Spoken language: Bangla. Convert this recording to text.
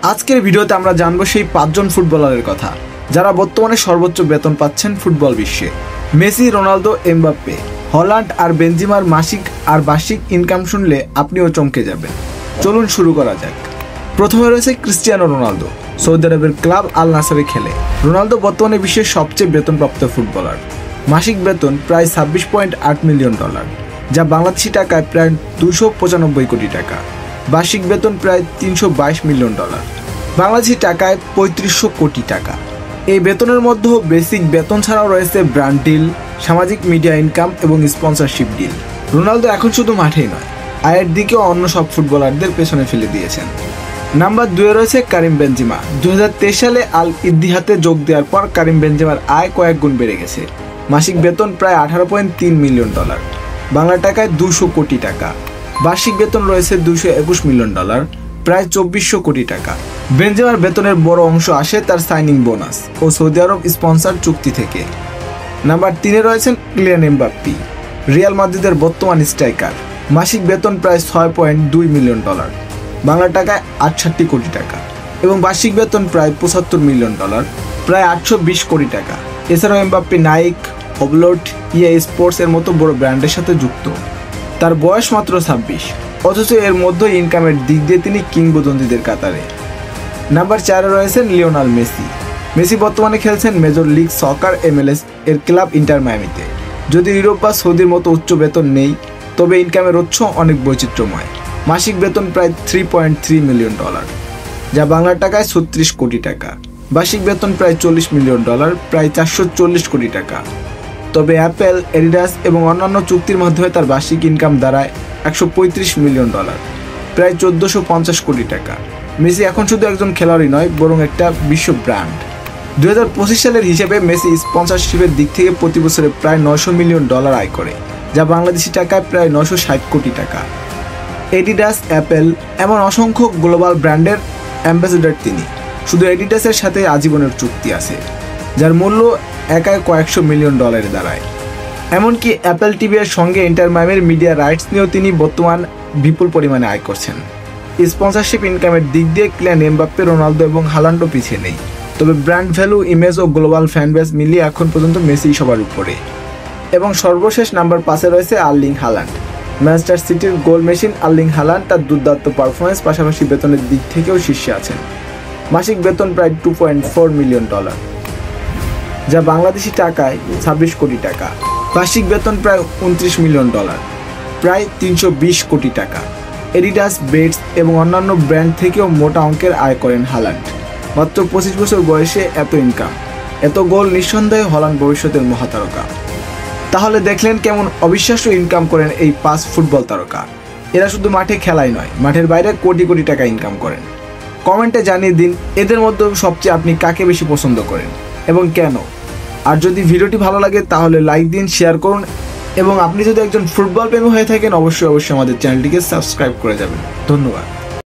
আজকের ভিডিওতে আমরা জানবো সেই 5 জন ফুটবলারের কথা যারা বর্তমানে সর্বোচ্চ বেতন পাচ্ছেন ফুটবল বিশ্বে। মেসি, রোনালদো, এমবাপ্পে, হল্যান্ড আর বেনজিমার মাসিক আর বার্ষিক ইনকাম শুনলে আপনিও চমকে যাবেন। চলুন শুরু করা যাক। প্রথমে রয়েছে ক্রিস্টিয়ানো রোনালদো। সৌদি আরবের ক্লাব আল নাসরে খেলে। রোনালদো বর্তমানে বিশ্বের সবচেয়ে বেতনপ্রাপ্ত ফুটবলার। মাসিক বেতন প্রায় $26.8 মিলিয়ন, যা বাংলাদেশি টাকায় প্রায় 295 কোটি টাকা। বার্ষিক বেতন প্রায় $322 মিলিয়ন, বাংলাদেশি টাকায় 3500 কোটি টাকা। এই বেতনের মধ্যে বেসিক বেতন ছাড়াও রয়েছে ব্র্যান্ড ডিল, সামাজিক মিডিয়া ইনকাম এবং স্পন্সরশিপ ডিল। রোনালদো এখন শুধু মাঠেই নয়, আয়ের দিকেও অন্য সব ফুটবলারদের পেছনে ফেলে দিয়েছেন। নাম্বার 2-এ রয়েছে কারিম বেনজিমা। 2023 সালে আল ইত্তিহাদে যোগ দেওয়ার পর কারিম বেনজিমার আয় কয়েক গুণ বেড়ে গেছে। মাসিক বেতন প্রায় $18.3 মিলিয়ন, বাংলা টাকায় 200 কোটি টাকা। বার্ষিক বেতন রয়েছে $221 মিলিয়ন, প্রায় 2400 কোটি টাকা। বেনজিমার বেতনের বড় অংশ আসে তার সাইনিং বোনাস ও সৌদি আরব স্পন্সর চুক্তি থেকে। নাম্বার 3-এ রয়েছেন কিলিয়ান এমবাপ্পে, রিয়াল মাদ্রিদের বর্তমান স্ট্রাইকার। মাসিক বেতন প্রায় $6.2 মিলিয়ন, বাংলা টাকায় 68 কোটি টাকা এবং বার্ষিক বেতন প্রায় $75 মিলিয়ন, প্রায় 820 কোটি টাকা। এছাড়াও এমবাপ্পে নাইক, হবলোট, ইএ স্পোর্টস এর মতো বড় ব্র্যান্ডের সাথে যুক্ত। তার বয়স মাত্র 26, অথচ এর মধ্যে ইনকামের দিক দিয়ে তিনি কিংবদন্তিদের কাতারে। নাম্বার 4-এ রয়েছেন লিওনেল মেসি। মেসি বর্তমানে খেলছেন মেজর লিগ সকার MLS এর ক্লাব ইন্টার মায়ামিতে। যদি ইউরোপ বা সৌদির মতো উচ্চ বেতন নেই, তবে ইনকামের উৎস অনেক বৈচিত্র্যময়। মাসিক বেতন প্রায় $3.3 মিলিয়ন, যা বাংলা টাকায় 36 কোটি টাকা। বার্ষিক বেতন প্রায় $40 মিলিয়ন, প্রায় 440 কোটি টাকা। তবে অ্যাপেল, এডিডাস এবং অন্যান্য চুক্তির মাধ্যমে তার বার্ষিক ইনকাম দাঁড়ায় $135 মিলিয়ন, প্রায় 1450 কোটি টাকা। মেসি এখন শুধু একজন খেলোয়াড়ই নয়, বরং একটা বিশ্ব ব্র্যান্ড। 2025 সালের হিসেবে মেসি স্পন্সরশিপের দিক থেকে প্রতি বছরে প্রায় $900 মিলিয়ন আয় করে, যা বাংলাদেশি টাকায় প্রায় 960 কোটি টাকা। এডিডাস, অ্যাপেল এমন অসংখ্য গ্লোবাল ব্র্যান্ডের অ্যাম্বাসেডর তিনি। শুধু এডিডাসের সাথে আজীবনের চুক্তি আছে, যার মূল্য একাই কয়েকশো মিলিয়ন ডলারে দাঁড়ায়। এমনকি অ্যাপেল টিভি এর সঙ্গে ইন্টার মায়ামির মিডিয়া রাইটস নিয়েও তিনি বর্তমান বিপুল পরিমাণে আয় করছেন। স্পন্সরশিপ ইনকামের দিক দিয়ে কিলিয়ান এমবাপ্পে, রোনালদো এবং হল্যান্ডও পিছিয়ে নেই। তবে ব্র্যান্ড ভ্যালু, ইমেজ ও গ্লোবাল ফ্যান বেস মিলিয়ে এখন পর্যন্ত মেসি সবার উপরে। এবং সর্বশেষ নাম্বার 5-এ রয়েছে আর্লিং হাল্যান্ড। ম্যানচেস্টার সিটির গোল মেশিন আর্লিং হাল্যান্ড তার দুর্দান্ত পারফরমেন্স পাশাপাশি বেতনের দিক থেকেও শীর্ষে আছেন। মাসিক বেতন প্রায় $2.4 মিলিয়ন, যা বাংলাদেশি টাকায় 26 কোটি টাকা। বার্ষিক বেতন প্রায় $29 মিলিয়ন, প্রায় 320 কোটি টাকা। এডিডাস, বেটস এবং অন্যান্য ব্র্যান্ড থেকেও মোটা অঙ্কের আয় করেন হাল্যান্ড। মাত্র 25 বছর বয়সে এত ইনকাম, এত গোল, নিঃসন্দেহে হল্যান্ড ভবিষ্যতের মহাতারকা। তাহলে দেখলেন কেমন অবিশ্বাস্য ইনকাম করেন এই 5 ফুটবল তারকা। এরা শুধু মাঠে খেলাই নয়, মাঠের বাইরে কোটি কোটি টাকা ইনকাম করেন। কমেন্টে জানিয়ে দিন এদের মধ্যে সবচেয়ে আপনি কাকে বেশি পছন্দ করেন এবং কেন। আর যদি ভিডিওটি ভালো লাগে তাহলে লাইক দিন, শেয়ার করুন এবং আপনি যদি একজন ফুটবল প্রেমী হয়ে থাকেন অবশ্যই আমাদের চ্যানেলটিকে সাবস্ক্রাইব করে যাবেন। ধন্যবাদ।